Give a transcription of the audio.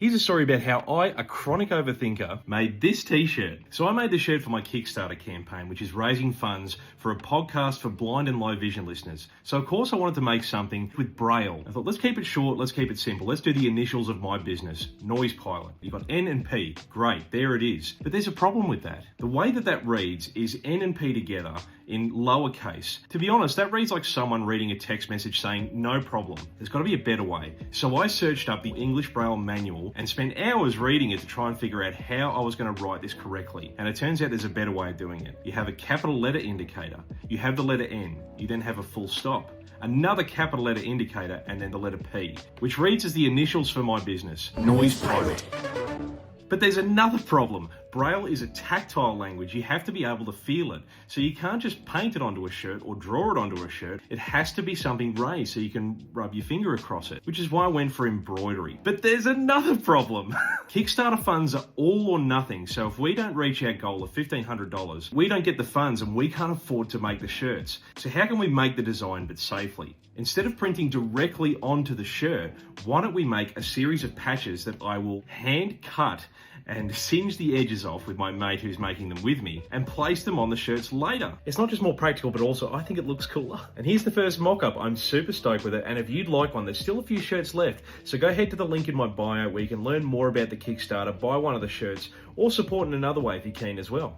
Here's a story about how I, a chronic overthinker, made this t-shirt. So I made the shirt for my Kickstarter campaign, which is raising funds for a podcast for blind and low vision listeners. So of course I wanted to make something with Braille. I thought, let's keep it short, let's keep it simple. Let's do the initials of my business, Noise Pilot. You've got N and P. Great, there it is. But there's a problem with that. The way that reads is N and P together in lowercase. To be honest, that reads like someone reading a text message saying, no problem. There's got to be a better way. So I searched up the English Braille manual and spent hours reading it to try and figure out how I was going to write this correctly. And it turns out there's a better way of doing it. You have a capital letter indicator, you have the letter N, you then have a full stop, another capital letter indicator, and then the letter P, which reads as the initials for my business, Noise Pilot. But there's another problem. Braille is a tactile language. You have to be able to feel it. So you can't just paint it onto a shirt or draw it onto a shirt. It has to be something raised so you can rub your finger across it, which is why I went for embroidery. But there's another problem. Kickstarter funds are all or nothing. So if we don't reach our goal of $1,500, we don't get the funds and we can't afford to make the shirts. So how can we make the design but safely? Instead of printing directly onto the shirt, why don't we make a series of patches that I will hand cut and singe the edges off with my mate who's making them with me and place them on the shirts later. It's not just more practical, but also I think it looks cooler. And here's the first mock-up. I'm super stoked with it. And if you'd like one, there's still a few shirts left. So go head to the link in my bio where you can learn more about the Kickstarter, buy one of the shirts, or support in another way if you're keen as well.